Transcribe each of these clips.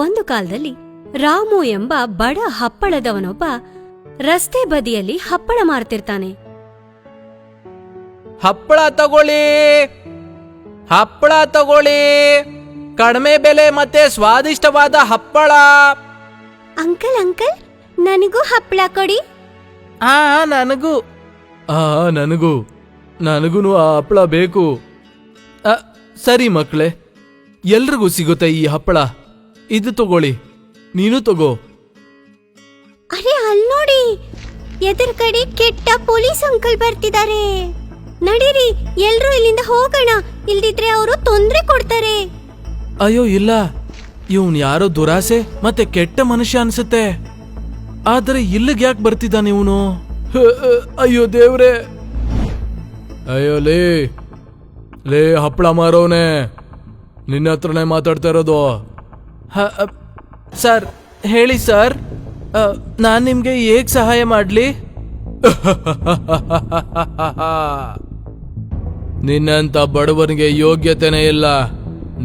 ಒಂದು ಕಾಲದಲ್ಲಿ ರಾಮು ಎಂಬ ಬಡ ಹಪ್ಪಳದವನೊಬ್ಬ ರಸ್ತೆ ಬದಿಯಲ್ಲಿ ಹಪ್ಪಳ ಮಾರ್ತಿರ್ತಾನೆ. ಹಪ್ಪಳ ತಗೊಳ್ಳಿ, ಹಪ್ಪಳ ತಗೊಳ್ಳಿ, ಕಡಿಮೆ ಬೆಲೆ ಮತ್ತೆ ಸ್ವಾದಿಷ್ಟವಾದ ಹಪ್ಪಳ. ಅಂಕಲ್ ಅಂಕಲ್, ನನಗೂ ಹಪ್ಪಳ ಕೊಡಿ. ನನಗೂ ನನಗೂ ಆ ಹಪ್ಪಳ ಬೇಕು. ಸರಿ ಮಕ್ಕಳೇ, ಎಲ್ರಿಗೂ ಸಿಗುತ್ತೆ ಈ ಹಪ್ಪಳ. ಇದು ತಗೊಳ್ಳಿ, ನೀನು ತಗೋ. ಅರೆ ಅಲ್ಲಿ ನೋಡಿ, ಎದುರು ಕಡೆ ಕೆಟ್ಟ ಪೊಲೀಸ್ ಅಂಕಲ್ ಬರ್ತಿದ್ದಾರೆ. ನಡೀರಿ, ಎಲ್ರೂ ಇಲ್ಲಿಂದ ಹೋಗೋಣ, ಇಲ್ದಿದ್ರೆ ಅವರು ತೊಂದ್ರೆ ಕೊಡ್ತಾರೆ. ಅಯ್ಯೋ ಇಲ್ಲ, ಇವನ್ ಯಾರೋ ದುರಾಸೆ ಮತ್ತೆ ಕೆಟ್ಟ ಮನುಷ್ಯ ಅನ್ಸುತ್ತೆ. ಆದ್ರೆ ಇಲ್ಲಿಗೆ ಯಾಕೆ ಬರ್ತಿದ್ದಾನೆ ಇವನು? ಅಯ್ಯೋ ದೇವ್ರೆ! ಅಯ್ಯೋ ಲೇ ಹಪ್ಪಳ ಮಾರೋನೆ, ನಿನ್ನ ಹತ್ರನೇ ಮಾತಾಡ್ತಾ ಇರೋದು. ಸರ್ ಹೇಳಿ ಸರ್, ನಾನ್ ನಿಮ್ಗೆ ಹೇಗ್ ಸಹಾಯ ಮಾಡ್ಲಿ? ನಿನ್ನಂತ ಬಡವನಿಗೆ ಯೋಗ್ಯತೆನೇ ಇಲ್ಲ.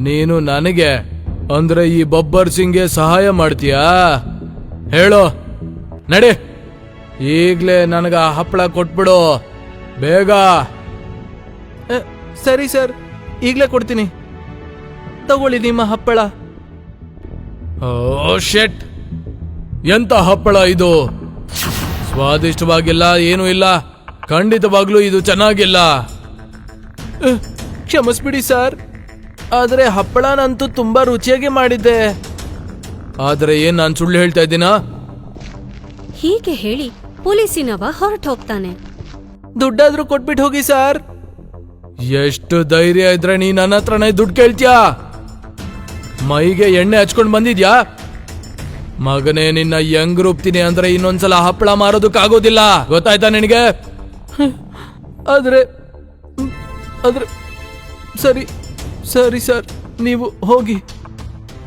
ನೀನು ನನಗೆ ಅಂದ್ರೆ ಈ ಬಬ್ಬರ್ ಸಿಂಗ್ಗೆ ಸಹಾಯ ಮಾಡ್ತೀಯಾ? ಹೇಳೋ, ನಡಿ, ಈಗ್ಲೇ ನನಗ ಹಪ್ಪಳ ಕೊಟ್ಬಿಡು ಬೇಗ. ಸರಿ ಸರ್, ಈಗ್ಲೇ ಕೊಡ್ತೀನಿ, ತಗೊಳ್ಳಿ ನಿಮ್ಮ ಹಪ್ಪಳ. ಓ ಶೆಟ್, ಎಂತ ಹಪ್ಪಳ ಇದು? ಸ್ವಾದಿಷ್ಟವಾಗಿಲ್ಲ, ಏನೂ ಇಲ್ಲ. ಖಂಡಿತವಾಗ್ಲೂ ಇದು ಚೆನ್ನಾಗಿಲ್ಲ. ಕ್ಷಮಿಸ್ಬಿಡಿ ಸರ್, ಆದ್ರೆ ಹಪ್ಪಳನಂತೂ ತುಂಬಾ ರುಚಿಯಾಗಿ ಮಾಡಿದ್ದೆ. ಆದ್ರೆ ಏನ್ ನಾನು ಸುಳ್ಳು ಹೇಳ್ತಾ ಇದ್ದೀನಾ? ಹೀಗೆ ಹೇಳಿ ಪೊಲೀಸಿನವ ಹೊರಟು ಹೋಗ್ತಾನೆ. ದುಡ್ಡಾದ್ರೂ ಕೊಟ್ಬಿಟ್ಟು ಹೋಗಿ ಸರ್. ಎಷ್ಟು ಧೈರ್ಯ ಇದ್ರೆ ನೀ ನನ್ನ ಹತ್ರನೇ ದುಡ್ಡು ಕೇಳ್ತೀಯಾ? ಮೈಗೆ ಎಣ್ಣೆ ಹಚ್ಕೊಂಡ್ ಬಂದಿದ್ಯಾ? ಮಗನೇ, ನಿನ್ನ ಹೆಂಗ್ ರೂಪ್ತೀನಿ ಅಂದ್ರೆ ಇನ್ನೊಂದ್ಸಲ ಹಪ್ಪಳ ಮಾರೋದಕ್ಕಾಗೋದಿಲ್ಲ, ಗೊತ್ತಾಯ್ತಾ ನಿನಗೆ? ಆದ್ರೆ ಸರಿ ಸರಿ ಸರ್, ನೀವು ಹೋಗಿ,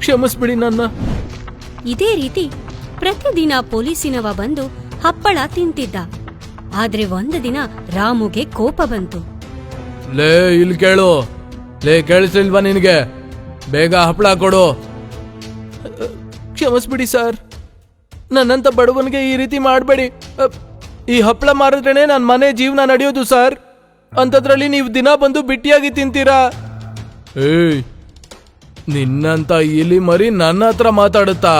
ಕ್ಷಮಿಸ್ಬಿಡಿ ನನ್ನ. ಇದೇ ರೀತಿ ಪ್ರತಿದಿನ ಪೊಲೀಸಿನವ ಬಂದು ಹಪ್ಪಳ ತಿಂತಿದ್ದ. ಆದ್ರೆ ಒಂದು ದಿನ ರಾಮುಗೆ ಕೋಪ ಬಂತು. ಲೇ ಇಲ್ಲಿ ಕೇಳು, ಲೇ ಕೇಳಿಸ್ಲಿಲ್ವಾ ನಿನಗೆ? ಬೇಗ ಹಪ್ಪಳ ಕೊಡು. ಕ್ಷಮಿಸ್ಬಿಡಿ ಸರ್, ನನ್ನಂತ ಬಡವನಿಗೆ ಈ ರೀತಿ ಮಾಡಬೇಡಿ. ಈ ಹಪ್ಪಳ ಮಾರಿದ್ರೇನೆ ನನ್ನ ಮನೆ ಜೀವನ ನಡೆಯೋದು ಸರ್. ಅಂತದ್ರಲ್ಲಿ ನೀವು ದಿನ ಬಂದು ಬಿಟ್ಟಿಯಾಗಿ ತಿಂತೀರಾ? ಏಯ್, ನಿನ್ನಂತ ಇಲಿ ಮರಿ ನನ್ನ ಹತ್ರ ಮಾತಾಡುತ್ತಾ?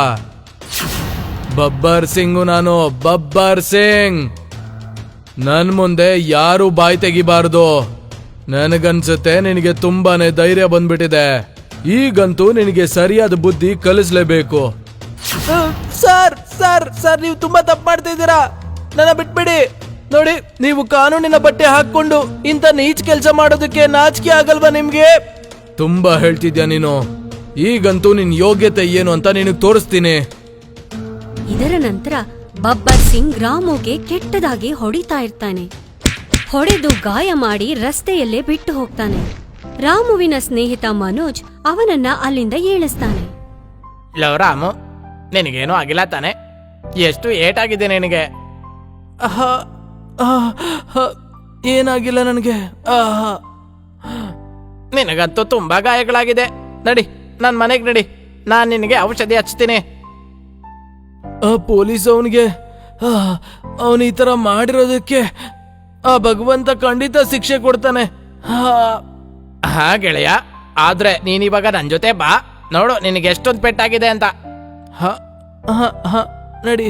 ಬಬ್ಬರ್ ಸಿಂಗು ನಾನು, ಬಬ್ಬರ್ ಸಿಂಗ್. ನನ್ ಮುಂದೆ ಯಾರು ಬಾಯಿ ತೆಗಿಬಾರ್ದು. ನನಗನ್ಸುತ್ತೆ ನಿನಗೆ ತುಂಬಾನೇ ಧೈರ್ಯ ಬಂದ್ಬಿಟ್ಟಿದೆ. ಈಗಂತೂ ನಿನಗೆ ಸರಿಯಾದ ಬುದ್ಧಿ ಕಲಿಸ್ಲೇಬೇಕು. ಸರ್ ಸರ್ ಸರ್, ನೀವು ತುಂಬಾ ತಪ್ಪು ಮಾಡ್ತಾ ಇದ್ದೀರಾ, ನನ್ನ ಬಿಟ್ಬಿಡಿ. ನೋಡಿ, ನೀವು ಕಾನೂನಿನ ಬಟ್ಟೆ ಹಾಕೊಂಡು ಇಂಥ ನೀಚ್ ಕೆಲಸ ಮಾಡೋದಕ್ಕೆ ನಾಚಿಕೆ ಆಗಲ್ವಾ ನಿಮ್ಗೆ? ತುಂಬಾ ಹೇಳ್ತಿದ್ಯಾ ನೀನು. ಈಗಂತೂ ನಿನ್ ಯೋಗ್ಯತೆ ಏನು ಅಂತ ನಿನಗೆ ತೋರಿಸ್ತೀನಿ. ಇದರ ನಂತರ ಬಬ್ಬರ್ ಸಿಂಗ್ ರಾಮುಗೆ ಕೆಟ್ಟದಾಗಿ ಹೊಡಿತಾ ಇರ್ತಾನೆ. ಹೊಡೆದು ಗಾಯ ಮಾಡಿ ರಸ್ತೆಯಲ್ಲೇ ಬಿಟ್ಟು ಹೋಗ್ತಾನೆ. ರಾಮುವಿನ ಸ್ನೇಹಿತ ಮನೋಜ್ ಅವನನ್ನ ಅಲ್ಲಿಂದ ಏಳಿಸ್ತಾನೆ. ಲವ್ ರಾಮು, ನಿನಗೇನೋ ಆಗಿಲ್ಲ ತಾನೆ? ಎಷ್ಟು ಏಟಾಗಿದೆ ನಿನಗೆ? ಏನಾಗಿಲ್ಲ ನನಗೆ. ನಿನಗಂತೂ ತುಂಬಾ ಗಾಯಗಳಾಗಿದೆ. ನಡಿ, ನನ್ನ ಮನೆಗೆ ನಡಿ, ನಾನು ನಿನಗೆ ಔಷಧಿ ಹಚ್ತೀನಿ. ಪೊಲೀಸ್ ಅವನಿಗೆ ಅವನು ಈ ತರ ಮಾಡಿರೋದಕ್ಕೆ ಆ ಭಗವಂತ ಖಂಡಿತ ಶಿಕ್ಷೆ ಕೊಡ್ತಾನೆ. ಹಾ ಗೆಳೆಯ, ಆದ್ರೆ ನೀನಿವಾಗ ನನ್ನ ಜೊತೆ ಬಾ, ನೋಡು ನಿನಗೆ ಎಷ್ಟೊಂದು ಪೆಟ್ಟಾಗಿದೆ ಅಂತ. ನಡಿ.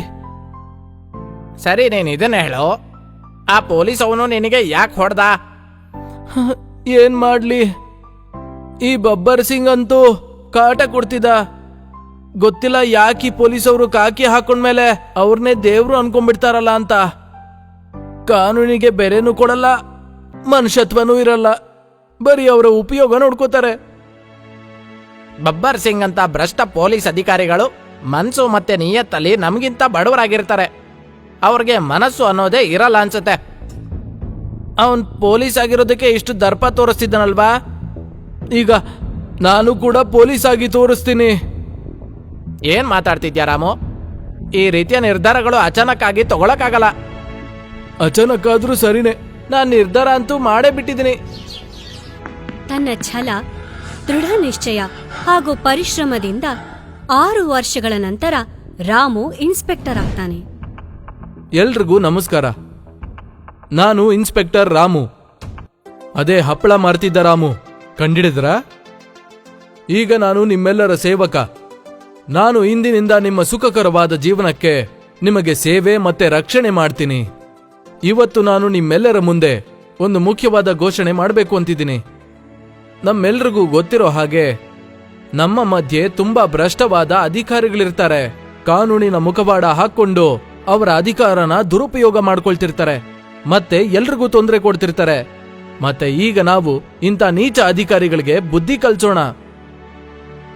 ಸರಿ, ನೀನು ಇದನ್ನ ಹೇಳು, ಆ ಪೊಲೀಸ್ ಅವನು ನಿನಗೆ ಯಾಕೆ ಹೊಡೆದ? ಏನ್ ಮಾಡ್ಲಿ, ಈ ಬಬ್ಬರ್ ಸಿಂಗ್ ಅಂತೂ ಕಾಟ ಕೊಡ್ತಿದ್ದ. ಗೊತ್ತಿಲ್ಲ ಯಾಕೆ ಈ ಪೊಲೀಸ್ ಅವರು ಕಾಕಿ ಹಾಕೊಂಡ್ಮೇಲೆ ಅವ್ರನ್ನೇ ದೇವ್ರು ಅನ್ಕೊಂಡ್ಬಿಡ್ತಾರಲ್ಲ ಅಂತ. ಕಾನೂನಿಗೆ ಬೆಲೆನೂ ಕೊಡಲ್ಲ, ಮನುಷ್ಯತ್ವನೂ ಇರಲ್ಲ, ಬರೀ ಅವರ ಉಪಯೋಗ ನೋಡ್ಕೋತಾರೆ. ಬಬ್ಬರ್ ಸಿಂಗ್ ಅಂತ ಭ್ರಷ್ಟ ಪೊಲೀಸ್ ಅಧಿಕಾರಿಗಳು ಮನ್ಸು ಮತ್ತೆ ನಿಯತ್ತಲ್ಲಿ ನಮಗಿಂತ ಬಡವರಾಗಿರ್ತಾರೆ. ಅವ್ರಿಗೆ ಮನಸ್ಸು ಅನ್ನೋದೇ ಇರಲ್ಲ ಅನ್ಸುತ್ತೆ. ಅವನ್ ಪೊಲೀಸ್ ಆಗಿರೋದಕ್ಕೆ ಇಷ್ಟು ದರ್ಪ ತೋರಿಸ್ತಿದ್ದಾನಲ್ವಾ, ಈಗ ನಾನು ಕೂಡ ಪೊಲೀಸ್ ಆಗಿ ತೋರಿಸ್ತೀನಿ. ಏನ್ ಮಾತಾಡ್ತಿದ್ಯಾ ರಾಮು? ಈ ರೀತಿಯ ನಿರ್ಧಾರಗಳು ಅಚಾನಕ್ ಆಗಿ ತಗೊಳಕ್ಕಾಗಲ್ಲ. ಅಚಾನಕ್ ಆದ್ರೂ ಸರಿನೇ, ನಾನ್ ನಿರ್ಧಾರ ಅಂತೂ ಮಾಡೇ ಬಿಟ್ಟಿದ್ದೀನಿ. ತನ್ನ ಛಲ, ದೃಢ ನಿಶ್ಚಯ ಹಾಗೂ ಪರಿಶ್ರಮದಿಂದ 6 ವರ್ಷಗಳ ನಂತರ ರಾಮು ಇನ್ಸ್ಪೆಕ್ಟರ್ ಆಗ್ತಾನೆ. ಎಲ್ರಿಗೂ ನಮಸ್ಕಾರ. ನಾನು ಇನ್ಸ್ಪೆಕ್ಟರ್ ರಾಮು. ಅದೇ ಹಪ್ಪಳ ಮಾರ್ತಿದ್ದ ರಾಮು ಕಂಡಿಡಿದ್ರ? ಈಗ ನಾನು ನಿಮ್ಮೆಲ್ಲರ ಸೇವಕ. ನಾನು ಇಂದಿನಿಂದ ನಿಮ್ಮ ಸುಖಕರವಾದ ಜೀವನಕ್ಕೆ ನಿಮಗೆ ಸೇವೆ ಮತ್ತೆ ರಕ್ಷಣೆ ಮಾಡ್ತೀನಿ. ಇವತ್ತು ನಾನು ನಿಮ್ಮೆಲ್ಲರ ಮುಂದೆ ಒಂದು ಮುಖ್ಯವಾದ ಘೋಷಣೆ ಮಾಡಬೇಕು ಅಂತಿದ್ದೀನಿ. ನಮ್ಮೆಲ್ರಿಗೂ ಗೊತ್ತಿರೋ ಹಾಗೆ ನಮ್ಮ ಮಧ್ಯೆ ತುಂಬಾ ಭ್ರಷ್ಟವಾದ ಅಧಿಕಾರಿಗಳಿರ್ತಾರೆ. ಕಾನೂನಿನ ಮುಖವಾಡ ಹಾಕೊಂಡು ಅವರ ಅಧಿಕಾರನ ದುರುಪಯೋಗ ಮಾಡ್ಕೊಳ್ತಿರ್ತಾರೆ ಮತ್ತೆ ಎಲ್ರಿಗೂ ತೊಂದರೆ ಕೊಡ್ತಿರ್ತಾರೆ. ಮತ್ತೆ ಈಗ ನಾವು ಇಂಥ ನೀಚ ಅಧಿಕಾರಿಗಳಿಗೆ ಬುದ್ಧಿ ಕಲ್ಸೋಣ.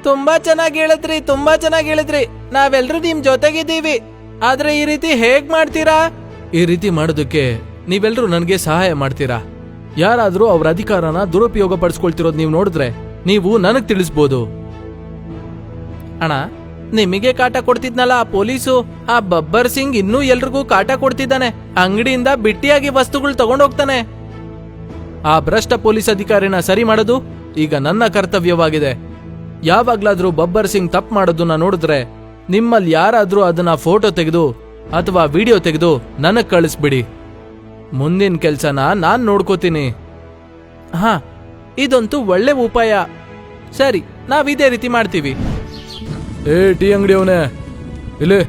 ತುಂಬಾ ಚೆನ್ನಾಗಿ ಹೇಳಿದ್ರಿ. ನಾವೆಲ್ಲರೂ ನಿಮ್ ಜೊತೆಗಿದ್ದೀವಿ. ಆದ್ರೆ ಈ ರೀತಿ ಹೇಗ್ ಮಾಡ್ತೀರಾ? ಈ ರೀತಿ ಮಾಡೋದಕ್ಕೆ ನೀವೆಲ್ಲರೂ ನನಗೆ ಸಹಾಯ ಮಾಡ್ತೀರಾ? ಯಾರಾದ್ರೂ ಅವ್ರ ಅಧಿಕಾರನ ದುರುಪಯೋಗ ಪಡಿಸ್ಕೊಳ್ತಿರೋದು ನೀವು ನೋಡಿದ್ರೆ ನೀವು ನನಗ್ ತಿಳಿಸ್ಬೋದು. ಅಣ್ಣ, ನಿಮಗೆ ಕಾಟ ಕೊಡ್ತಿದ್ನಲ್ಲ ಆ ಪೊಲೀಸು, ಆ ಬಬ್ಬರ್ ಸಿಂಗ್ ಇನ್ನೂ ಎಲ್ರಿಗೂ ಕಾಟ ಕೊಡ್ತಿದ್ದಾನೆ. ಅಂಗಡಿಯಿಂದ ಬಿಟ್ಟಿಯಾಗಿ ವಸ್ತುಗಳು ತಗೊಂಡೋಗ್ತಾನೆ. ಆ ಭ್ರಷ್ಟ ಪೊಲೀಸ್ ಅಧಿಕಾರಿನ ಸರಿ ಮಾಡೋದು ಈಗ ನನ್ನ ಕರ್ತವ್ಯವಾಗಿದೆ. ಯಾವಾಗ್ಲಾದ್ರೂ ಬಬ್ಬರ್ ಸಿಂಗ್ ತಪ್ಪು ಮಾಡೋದನ್ನ ನೋಡಿದ್ರೆ ನಿಮ್ಮಲ್ಲಿ ಯಾರಾದ್ರೂ ಅದನ್ನ ಫೋಟೋ ತೆಗೆದು ಅಥವಾ ವಿಡಿಯೋ ತೆಗೆದು ನನಗ್ ಕಳಿಸ್ಬಿಡಿ. ಮುಂದಿನ ಕೆಲ್ಸನ ನಾನ್ ನೋಡ್ಕೋತೀನಿ. ಹಾ, ಇದಂತೂ ಒಳ್ಳೆ ಉಪಾಯ. ಸರಿ, ನಾವಿದೇ ರೀತಿ ಮಾಡ್ತೀವಿ. ಏ ಟೀ ಅಂಗಡಿ ಅವನೇ, ಇಲ್ಲಿ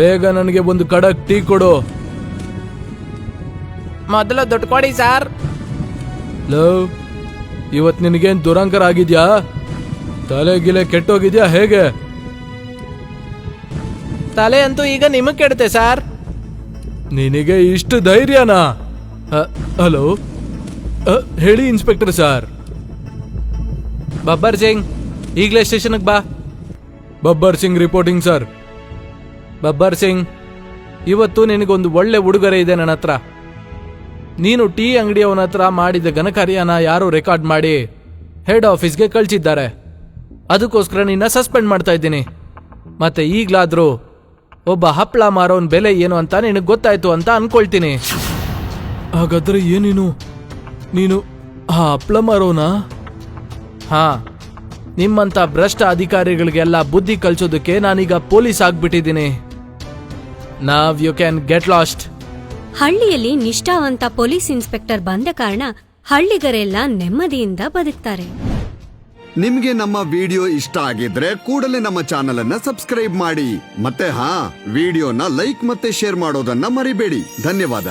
ಬೇಗ ನನಗೆ ಒಂದು ಕಡಕ್ ಟೀ ಕೊಡು. ಮೊದಲು ದುಡ್ಡು ಕೊಡಿ ಸಾರ್. ಲವ್, ಇವತ್ ನಿನಗೇನ್ ದುರಂಕರ ಆಗಿದ್ಯಾ? ತಲೆ ಗಿಲೆ ಕೆಟ್ಟೋಗಿದ್ಯಾ ಹೇಗೆ? ತಲೆ ಅಂತೂ ಈಗ ನಿಮಗ್ ಕೆಡುತ್ತೆ ಸಾರ್. ನಿನಗೆ ಇಷ್ಟು ಧೈರ್ಯನಾ? ಹಲೋ, ಹೇಳಿ ಇನ್ಸ್ಪೆಕ್ಟರ್ ಸಾರ್. ಬಬ್ಬರ್ ಸಿಂಗ್, ಈಗಲೇ ಸ್ಟೇಷನ್ಗೆ ಬಾ. Babbar Singh reporting sir. ಬಬ್ಬರ್ ಸಿಂಗ್, ಇವತ್ತು ನಿನಗೊಂದು ಒಳ್ಳೆ ಉಡುಗೊರೆ ಇದೆ ನನ್ನ ಹತ್ರ. ನೀನು ಟೀ ಅಂಗಡಿಯವನ ಹತ್ರ ಮಾಡಿದ ಘನಕಾರ್ಯನ ಯಾರೋ ರೆಕಾರ್ಡ್ ಮಾಡಿ ಹೆಡ್ ಆಫೀಸ್ಗೆ ಕಳ್ಸಿದ್ದಾರೆ. ಅದಕ್ಕೋಸ್ಕರ ನಿನ್ನ ಸಸ್ಪೆಂಡ್ ಮಾಡ್ತಾ ಇದ್ದೀನಿ. ಮತ್ತೆ ಈಗ್ಲಾದ್ರೂ ಒಬ್ಬ ಹಪ್ಪಳ ಮಾರೋನ್ ಬೆಲೆ ಏನು ಅಂತ ನಿನಗೆ ಗೊತ್ತಾಯ್ತು ಅಂತ ಅನ್ಕೊಳ್ತೀನಿ. ಹಾಗಾದ್ರೆ ನೀನು ಆ ಹಪ್ಪಳ ಮಾರೋನಾ? ಹಾ, ನಿಮ್ಮಂತ ಭ್ರಷ್ಟ ಅಧಿಕಾರಿಗಳಿಗೆಲ್ಲ ಬುದ್ಧಿ ಕಲ್ಸೋದಕ್ಕೆ ನಾನೀಗ ಪೊಲೀಸ್ ಆಗ್ಬಿಟ್ಟಿದ್ದೀನಿ. ನಾವ್ ಯು ಕ್ಯಾನ್ ಗೆಟ್ ಲಾಸ್ಟ್. ಹಳ್ಳಿಯಲ್ಲಿ ನಿಷ್ಠಾವಂತ ಪೊಲೀಸ್ ಇನ್ಸ್ಪೆಕ್ಟರ್ ಬಂದ ಕಾರಣ ಹಳ್ಳಿಗರೆಲ್ಲ ನೆಮ್ಮದಿಯಿಂದ ಬದುಕ್ತಾರೆ. ನಿಮ್ಗೆ ನಮ್ಮ ವಿಡಿಯೋ ಇಷ್ಟ ಆಗಿದ್ರೆ ಕೂಡಲೇ ನಮ್ಮ ಚಾನೆಲ್ ಅನ್ನ ಸಬ್ಸ್ಕ್ರೈಬ್ ಮಾಡಿ. ಮತ್ತೆ ವಿಡಿಯೋನ ಲೈಕ್ ಮತ್ತೆ ಶೇರ್ ಮಾಡೋದನ್ನ ಮರಿಬೇಡಿ. ಧನ್ಯವಾದ.